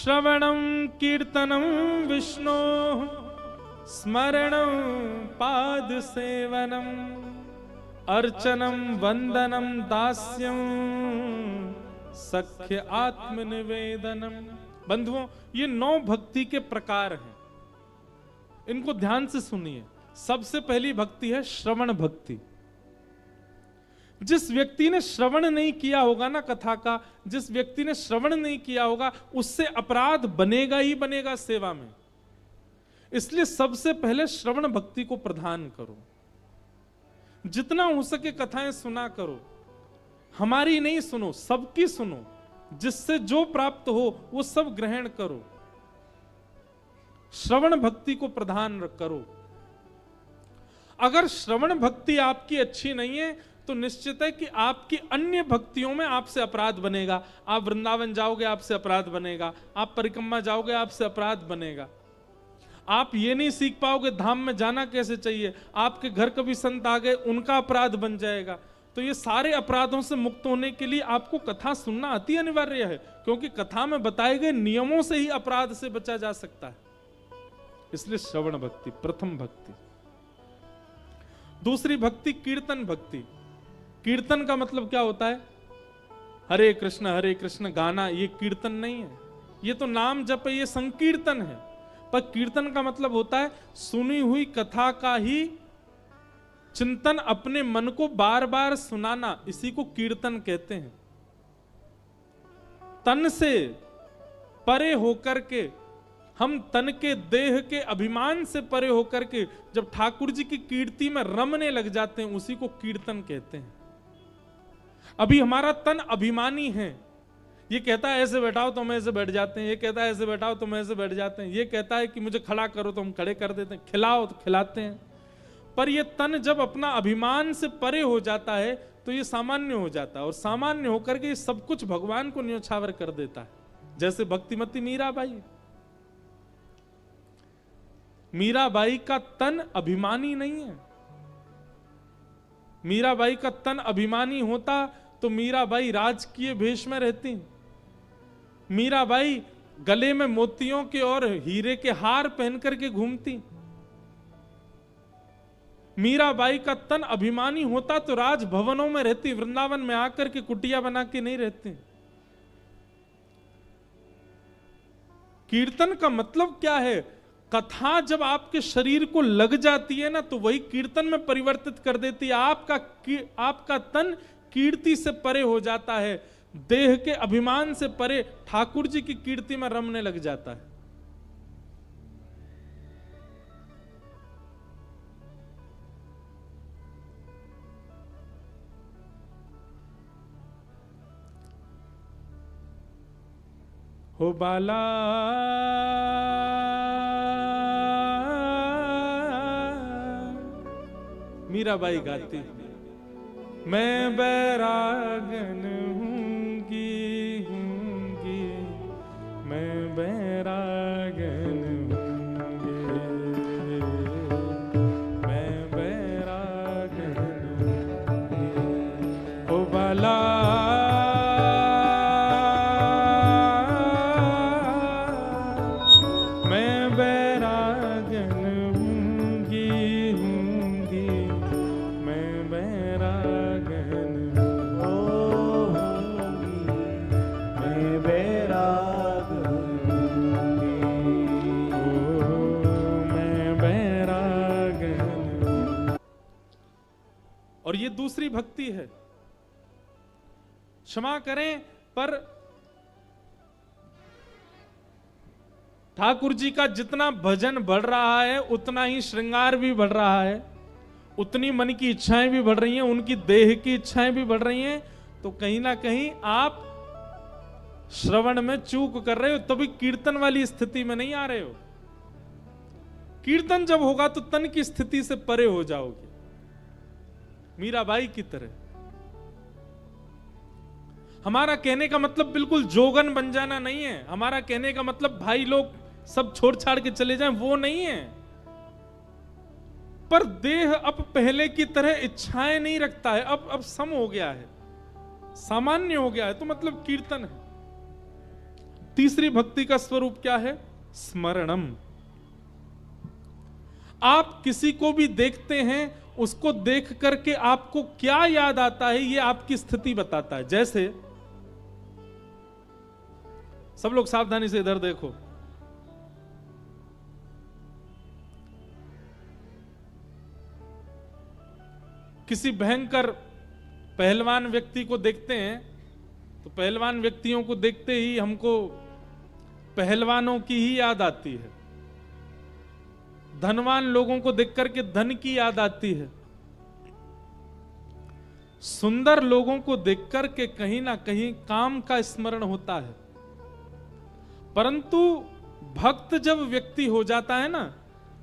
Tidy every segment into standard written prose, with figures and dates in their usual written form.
श्रवणं कीर्तनं विष्णोः स्मरणं पादसेवनम् अर्चनं वंदनं दास्यं सख्य आत्मनिवेदनम। बंधुओं, ये 9 भक्ति के प्रकार हैं, इनको ध्यान से सुनिए। सबसे पहली भक्ति है श्रवण भक्ति। जिस व्यक्ति ने श्रवण नहीं किया होगा ना कथा का, जिस व्यक्ति ने श्रवण नहीं किया होगा, उससे अपराध बनेगा ही बनेगा सेवा में। इसलिए सबसे पहले श्रवण भक्ति को प्रधान करो। जितना हो सके कथाएं सुना करो, हमारी नहीं सुनो, सबकी सुनो। जिससे जो प्राप्त हो वो सब ग्रहण करो। श्रवण भक्ति को प्रधान करो। अगर श्रवण भक्ति आपकी अच्छी नहीं है तो निश्चित है कि आपकी अन्य भक्तियों में आपसे अपराध बनेगा। आप वृंदावन जाओगे, आपसे अपराध बनेगा। आप परिक्रमा जाओगे, आपसे अपराध बनेगा। आप ये नहीं सीख पाओगे धाम में जाना कैसे चाहिए। आपके घर कभी संत आ गए, उनका अपराध बन जाएगा। तो ये सारे अपराधों से मुक्त होने के लिए आपको कथा सुनना अति अनिवार्य है, क्योंकि कथा में बताए गए नियमों से ही अपराध से बचा जा सकता है। इसलिए श्रवण भक्ति प्रथम भक्ति। दूसरी भक्ति कीर्तन भक्ति। कीर्तन का मतलब क्या होता है? हरे कृष्ण गाना, ये कीर्तन नहीं है। ये तो नाम जप है, ये संकीर्तन है। पर कीर्तन का मतलब होता है सुनी हुई कथा का ही चिंतन, अपने मन को बार बार सुनाना। इसी को कीर्तन कहते हैं। तन से परे होकर के, हम तन के देह के अभिमान से परे होकर के जब ठाकुर जी की कीर्ति में रमने लग जाते हैं, उसी को कीर्तन कहते हैं। अभी हमारा तन अभिमानी है, ये कहता है ऐसे बैठाओ तो हम ऐसे बैठ जाते हैं, ये कहता है ऐसे बैठाओ तो हम ऐसे बैठ जाते हैं, ये कहता है कि मुझे खड़ा करो तो हम खड़े कर देते हैं, खिलाओ तो खिलाते हैं। पर ये तन जब अपना अभिमान से परे हो जाता है तो ये सामान्य हो जाता है, और सामान्य होकर के सब कुछ भगवान को न्योछावर कर देता है। जैसे भक्तिमती मीराबाई। मीराबाई का तन अभिमानी नहीं है। मीराबाई का तन अभिमानी होता तो मीराबाई राजकीय भेष में रहती। मीराबाई गले में मोतियों के और हीरे के हार पहन करके घूमती। मीराबाई का तन अभिमानी होता तो राजभवनों में रहती, वृंदावन में आकर के कुटिया बना के नहीं रहती। कीर्तन का मतलब क्या है? कथा जब आपके शरीर को लग जाती है ना, तो वही कीर्तन में परिवर्तित कर देती है। आपका तन कीर्ति से परे हो जाता है, देह के अभिमान से परे ठाकुर जी की कीर्ति में रमने लग जाता है। हो बाला मीराबाई गाती, मैं बैरागन हूंगी हूंगी, मैं बैरागन हूंगी, मैं बैरागन हूंगी। ओ बाला और ये दूसरी भक्ति है। क्षमा करें, पर ठाकुर जी का जितना भजन बढ़ रहा है उतना ही श्रृंगार भी बढ़ रहा है, उतनी मन की इच्छाएं भी बढ़ रही हैं, उनकी देह की इच्छाएं भी बढ़ रही हैं। तो कहीं ना कहीं आप श्रवण में चूक कर रहे हो, तभी कीर्तन वाली स्थिति में नहीं आ रहे हो। कीर्तन जब होगा तो तन की स्थिति से परे हो जाओगे, मीराबाई की तरह। हमारा कहने का मतलब बिल्कुल जोगन बन जाना नहीं है। हमारा कहने का मतलब भाई लोग सब छोड़ छाड़ के चले जाएं, वो नहीं है। पर देह अब पहले की तरह इच्छाएं नहीं रखता है, अब सम हो गया है, सामान्य हो गया है, तो मतलब कीर्तन है। तीसरी भक्ति का स्वरूप क्या है? स्मरणम। आप किसी को भी देखते हैं, उसको देख करके आपको क्या याद आता है, ये आपकी स्थिति बताता है। जैसे सब लोग सावधानी से इधर देखो, किसी भयंकर पहलवान व्यक्ति को देखते हैं तो पहलवान व्यक्तियों को देखते ही हमको पहलवानों की ही याद आती है। धनवान लोगों को देख करके धन की याद आती है। सुंदर लोगों को देख करके कहीं ना कहीं काम का स्मरण होता है। परंतु भक्त जब व्यक्ति हो जाता है ना,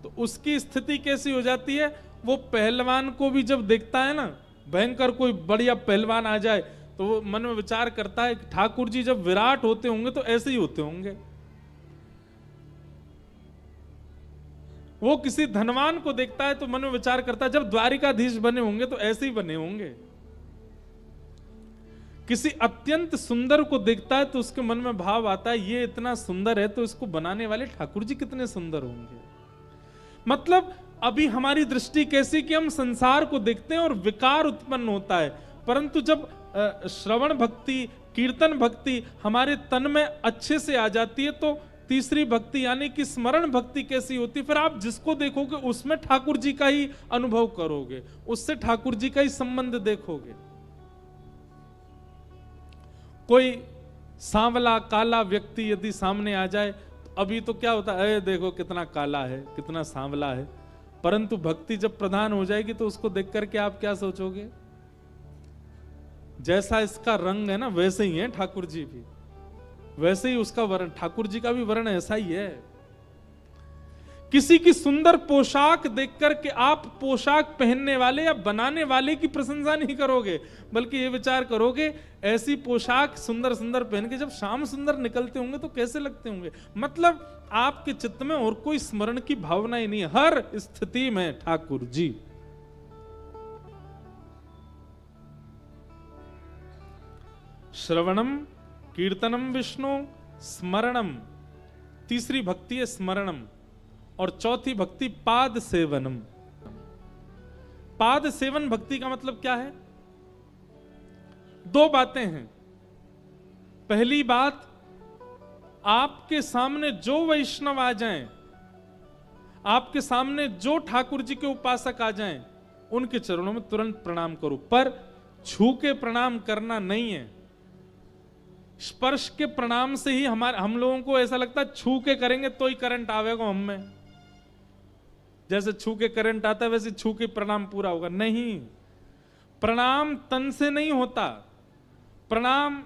तो उसकी स्थिति कैसी हो जाती है? वो पहलवान को भी जब देखता है ना, भयंकर कोई बढ़िया पहलवान आ जाए, तो वो मन में विचार करता है कि ठाकुर जी जब विराट होते होंगे तो ऐसे ही होते होंगे। वो किसी धनवान को देखता है तो मन में विचार करता है जब द्वारिकाधीश बने होंगे तो ऐसे ही बने होंगे। किसी अत्यंत सुंदर को देखता है तो उसके मन में भाव आता है ये इतना सुंदर है तो इसको बनाने वाले ठाकुर जी कितने सुंदर होंगे। मतलब अभी हमारी दृष्टि कैसी कि हम संसार को देखते हैं और विकार उत्पन्न होता है, परंतु जब श्रवण भक्ति, कीर्तन भक्ति हमारे तन में अच्छे से आ जाती है तो तीसरी भक्ति यानी कि स्मरण भक्ति कैसी होती है? फिर आप जिसको देखोगे उसमें ठाकुर जी का ही अनुभव करोगे, उससे ठाकुर जी का ही संबंध देखोगे। कोई सांवला काला व्यक्ति यदि सामने आ जाए तो अभी तो क्या होता है, देखो कितना काला है, कितना सांवला है, परंतु भक्ति जब प्रधान हो जाएगी तो उसको देख करके आप क्या सोचोगे? जैसा इसका रंग है ना वैसे ही है ठाकुर जी भी, वैसे ही उसका वर्ण, ठाकुर जी का भी वर्ण ऐसा ही है। किसी की सुंदर पोशाक देख करके आप पोशाक पहनने वाले या बनाने वाले की प्रशंसा नहीं करोगे, बल्कि ये विचार करोगे ऐसी पोशाक सुंदर सुंदर पहन के जब श्याम सुंदर निकलते होंगे तो कैसे लगते होंगे। मतलब आपके चित्त में और कोई स्मरण की भावना ही नहीं है, हर स्थिति में ठाकुर जी। श्रवणम कीर्तनम विष्णु स्मरणम, तीसरी भक्ति है स्मरणम, और चौथी भक्ति पाद सेवनम। पाद सेवन भक्ति का मतलब क्या है? दो बातें हैं। पहली बात, आपके सामने जो वैष्णव आ जाएं, आपके सामने जो ठाकुर जी के उपासक आ जाएं, उनके चरणों में तुरंत प्रणाम करो, पर छू के प्रणाम करना नहीं है। स्पर्श के प्रणाम से ही हम लोगों को ऐसा लगता है छू के करेंगे तो ही करंट आवेगा हम में, जैसे छू के करंट आता है वैसे छू के प्रणाम पूरा होगा। नहीं, प्रणाम तन से नहीं होता। प्रणाम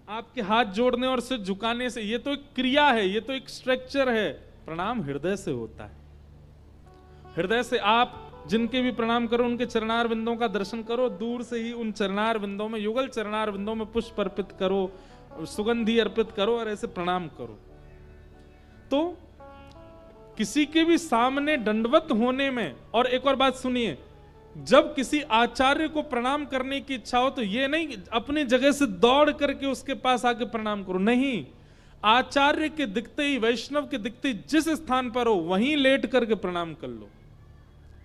आपके हाथ जोड़ने और सिर झुकाने से, ये तो एक क्रिया है, ये तो एक स्ट्रक्चर है। प्रणाम हृदय से होता है। हृदय से आप जिनके भी प्रणाम करो उनके चरणार बिंदों का दर्शन करो, दूर से ही उन चरणार बिंदों में, युगल चरणार बिंदों में पुष्प अर्पित करो, सुगंधी अर्पित करो और ऐसे प्रणाम करो। तो किसी के भी सामने दंडवत होने में, और एक और बात सुनिए, जब किसी आचार्य को प्रणाम करने की इच्छा हो तो ये नहीं अपनी जगह से दौड़ करके उसके पास आके प्रणाम करो, नहीं। आचार्य के दिखते ही, वैष्णव के दिखते ही जिस स्थान पर हो वहीं लेट करके प्रणाम कर लो।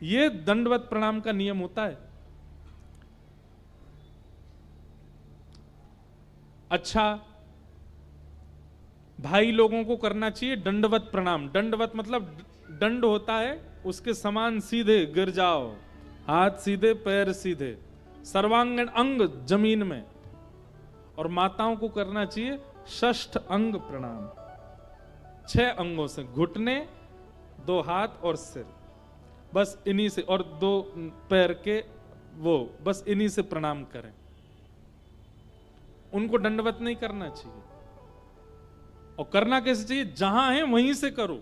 ये दंडवत प्रणाम का नियम होता है। अच्छा, भाई लोगों को करना चाहिए दंडवत प्रणाम। दंडवत मतलब दंड होता है, उसके समान सीधे गिर जाओ, हाथ सीधे पैर सीधे, सर्वांगीण अंग जमीन में। और माताओं को करना चाहिए षष्ठ अंग प्रणाम, 6 अंगों से, घुटने, 2 हाथ और सिर, बस इन्हीं से, और 2 पैर के वो, बस इन्हीं से प्रणाम करें। उनको दंडवत नहीं करना चाहिए। और करना कैसे चाहिए? जहां है वहीं से करो।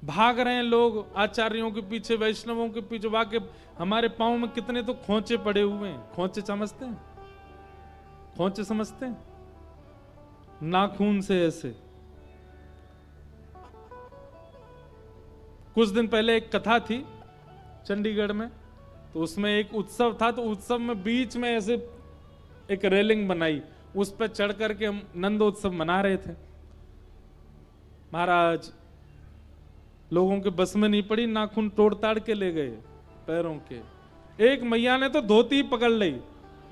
भाग रहे हैं लोग आचार्यों के पीछे, वैष्णवों के पीछे, वाके हमारे पांव में कितने तो खोंचे पड़े हुए हैं। खोंचे समझते हैं? खोंचे समझते हैं? नाखून से ऐसे। कुछ दिन पहले एक कथा थी चंडीगढ़ में, तो उसमें एक उत्सव था, तो उत्सव में बीच में ऐसे एक रेलिंग बनाई, उस पर चढ़ करके हम नंदोत्सव मना रहे थे। महाराज लोगों के बस में नहीं पड़ी, नाखून तोड़ ताड़ के ले गए पैरों के। एक मैया ने तो धोती पकड़ ली,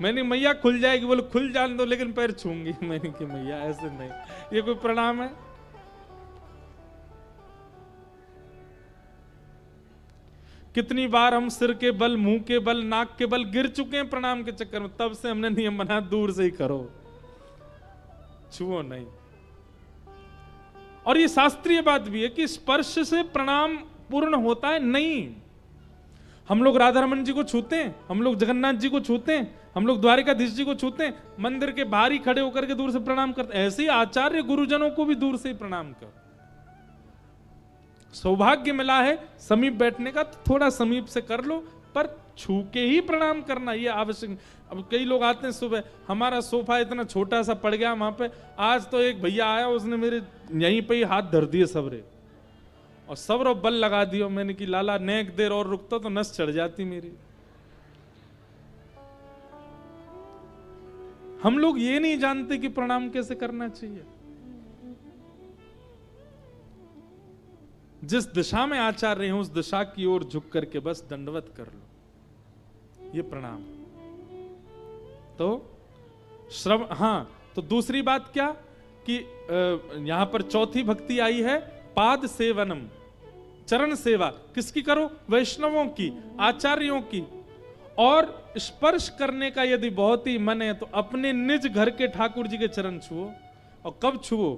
मैंने मैया खुल जाएगी, बोले खुल जाने दो लेकिन पैर छूंगी। मैंने कि मैया ऐसे नहीं, ये कोई प्रणाम है? कितनी बार हम सिर के बल, मुंह के बल, नाक के बल गिर चुके हैं प्रणाम के चक्कर में। तब से हमने नियम बना, दूर से ही करो, छुओ नहीं। और ये शास्त्रीय बात भी है कि स्पर्श से प्रणाम पूर्ण होता है नहीं। हम लोग राधा रमन जी को छूते हैं, हम लोग जगन्नाथ जी को छूते हैं, हम लोग द्वारिकाधीश जी को छूते हैं, मंदिर के बाहर ही खड़े होकर के दूर से प्रणाम करते हैं। ऐसे ही आचार्य गुरुजनों को भी दूर से ही प्रणाम करो। सौभाग्य मिला है समीप बैठने का, तो थोड़ा समीप से कर लो, पर छू के ही प्रणाम करना ये आवश्यक। अब कई लोग आते हैं सुबह, हमारा सोफा इतना छोटा सा पड़ गया वहां पे, आज तो एक भैया आया, उसने मेरे यहीं पे ही हाथ धर दिए सबरे, और सबरो बल लगा दियो। मैंने कि लाला नेक देर और रुकता तो नस चढ़ जाती मेरी। हम लोग ये नहीं जानते कि प्रणाम कैसे करना चाहिए। जिस दिशा में आचार्य हैं उस दिशा की ओर झुक करके बस दंडवत कर लो, ये प्रणाम। तो श्रव, हाँ, तो दूसरी बात क्या कि यहां पर चौथी भक्ति आई है पाद सेवनम, चरण सेवा। किसकी करो? वैष्णवों की, आचार्यों की। और स्पर्श करने का यदि बहुत ही मन है तो अपने निज घर के ठाकुर जी के चरण छुओ। और कब छुओ?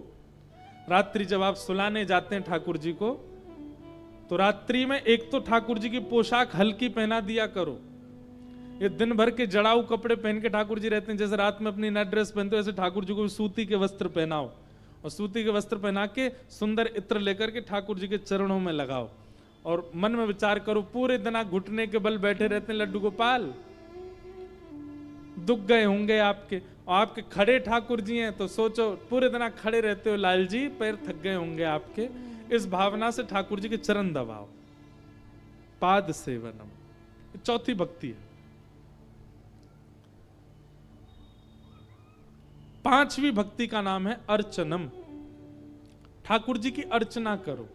रात्रि जब आप सुलाने जाते हैं ठाकुर जी को, तो रात्रि में एक तो ठाकुर जी की पोशाक हल्की पहना दिया करो। ये दिन भर के जड़ाऊ कपड़े पहन के ठाकुर जी रहते हैं, जैसे रात में अपनी नाइट ड्रेस पहनते हो, ऐसे ठाकुर जी को भी सूती के वस्त्र पहनाओ, और सूती के वस्त्र पहना के सुंदर इत्र लेकर के ठाकुर जी के चरणों में लगाओ। और मन में विचार करो, पूरे दिन आप घुटने के बल बैठे रहते हैं लड्डू गोपाल, दुख गए होंगे आपके, और आपके खड़े ठाकुर जी हैं, तो सोचो पूरे दिन आप खड़े रहते हो लाल जी, पैर थक गए होंगे आपके। इस भावना से ठाकुर जी के चरण दबाओ। पाद सेवनम चौथी भक्ति है। पांचवी भक्ति का नाम है अर्चनम। ठाकुर जी की अर्चना करो।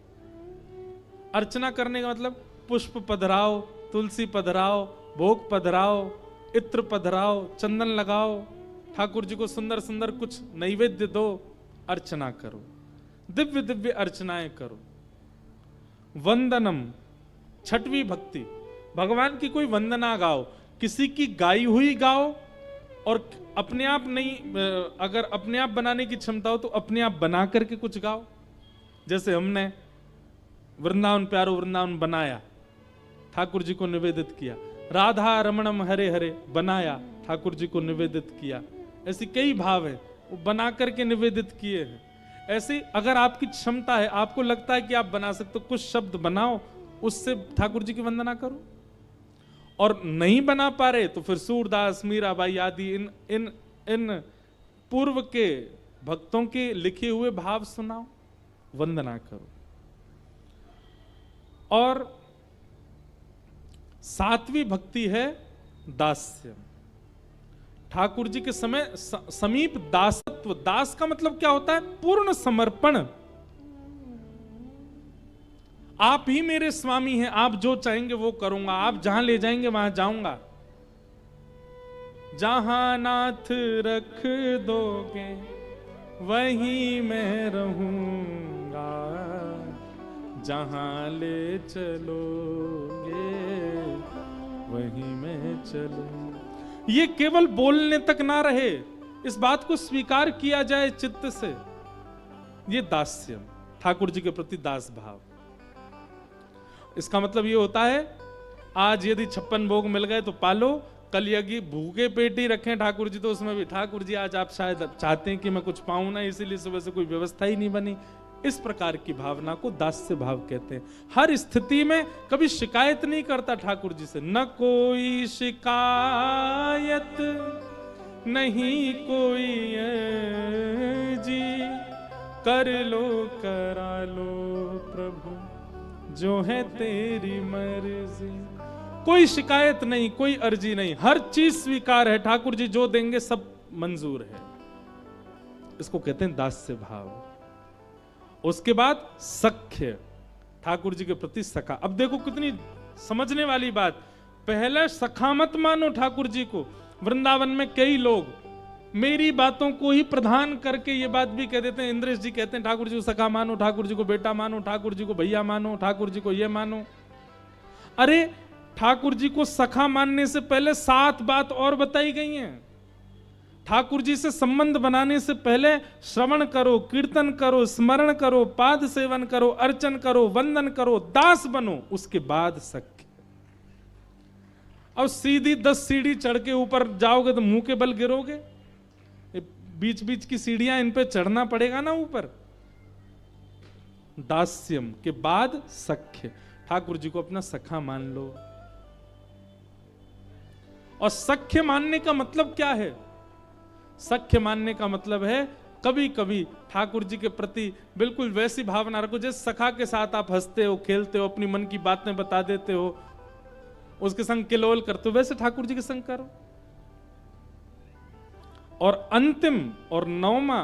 अर्चना करने का मतलब पुष्प पधराओ, तुलसी पधराओ, भोग पधराओ, इत्र पधराओ, चंदन लगाओ, ठाकुर जी को सुंदर सुंदर कुछ नैवेद्य दो, अर्चना करो, दिव्य दिव्य अर्चनाएं करो। वंदनम छठवीं भक्ति, भगवान की कोई वंदना गाओ, किसी की गाई हुई गाओ, और अपने आप नहीं, अगर अपने आप बनाने की क्षमता हो तो अपने आप बना करके कुछ गाओ। जैसे हमने वृंदावन प्यारो वृंदावन बनाया, ठाकुर जी को निवेदित किया। राधा रमणम हरे हरे बनाया, ठाकुर जी को निवेदित किया। ऐसी कई भाव है, वो बना करके निवेदित किए हैं। ऐसे अगर आपकी क्षमता है, आपको लगता है कि आप बना सकते हो, कुछ शब्द बनाओ, उससे ठाकुर जी की वंदना करो। और नहीं बना पा रहे तो फिर सूरदास, मीराबाई आदि इन पूर्व के भक्तों के लिखे हुए भाव सुनाओ, वंदना करो। और सातवीं भक्ति है दास्य। ठाकुर जी के समय समीप दासत्व। दास का मतलब क्या होता है? पूर्ण समर्पण। आप ही मेरे स्वामी हैं, आप जो चाहेंगे वो करूंगा, आप जहां ले जाएंगे वहां जाऊंगा, जहां नाथ रख दोगे वहीं मैं रहूंगा, जहां ले चलोगे वहीं मैं चलूंगा। ये केवल बोलने तक ना रहे, इस बात को स्वीकार किया जाए चित्त से। ये दास्यम, ठाकुर जी के प्रति दास भाव। इसका मतलब ये होता है, आज यदि 56 भोग मिल गए तो पालो, कल यदि भूखे पेट ही रखें ठाकुर जी तो उसमें भी ठाकुर जी आज आप शायद चाहते हैं कि मैं कुछ पाऊं ना, इसीलिए सुबह से कोई व्यवस्था ही नहीं बनी। इस प्रकार की भावना को दास्य भाव कहते हैं। हर स्थिति में कभी शिकायत नहीं करता ठाकुर जी से, न कोई शिकायत नहीं कोई जी, कर लो करा लो प्रभु जो है तेरी मर्जी। कोई शिकायत नहीं, कोई अर्जी नहीं, हर चीज स्वीकार है, ठाकुर जी जो देंगे सब मंजूर है। इसको कहते हैं दास्य भाव। उसके बाद सख्य, ठाकुर जी के प्रति सखा। अब देखो कितनी समझने वाली बात। पहले सखा मत मानो ठाकुर जी को। वृंदावन में कई लोग मेरी बातों को ही प्रधान करके ये बात भी कह देते हैं। इंद्रेश जी कहते हैं ठाकुर जी को सखा मानो, ठाकुर जी को बेटा मानो, ठाकुर जी को भैया मानो, ठाकुर जी को ये मानो। अरे ठाकुर जी को सखा मानने से पहले 7 बात और बताई गई हैं। ठाकुर जी से संबंध बनाने से पहले श्रवण करो, कीर्तन करो, स्मरण करो, पाद सेवन करो, अर्चन करो, वंदन करो, दास बनो, उसके बाद सख्य। अब सीधी 10 सीढ़ी चढ़ के ऊपर जाओगे तो मुंह के बल गिरोगे। बीच बीच की सीढ़ियां, इन पे चढ़ना पड़ेगा ना ऊपर। दास्यम के बाद सख्य, ठाकुर जी को अपना सखा मान लो। और सख्य मानने का मतलब क्या है? सख्य मानने का मतलब है कभी कभी ठाकुर जी के प्रति बिल्कुल वैसी भावना रखो जैसे सखा के साथ आप हंसते हो, खेलते हो, अपनी मन की बातें बता देते हो, उसके संग किलोल करते हो, वैसे ठाकुर जी के संग करो। और अंतिम और 9वां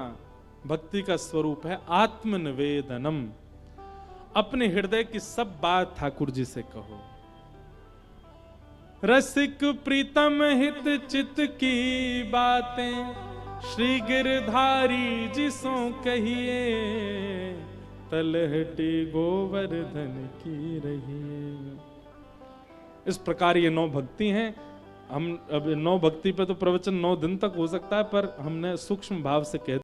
भक्ति का स्वरूप है आत्मनिवेदनम। अपने हृदय की सब बात ठाकुर जी से कहो। रसिक प्रीतम हित चित की बातें श्री गिरधारी जी सो कहिए, तलहटी गोवर्धन की रहिए। इस प्रकार ये 9 भक्ति हैं। हम अब 9 भक्ति पे तो प्रवचन 9 दिन तक हो सकता है, पर हमने सूक्ष्म भाव से कह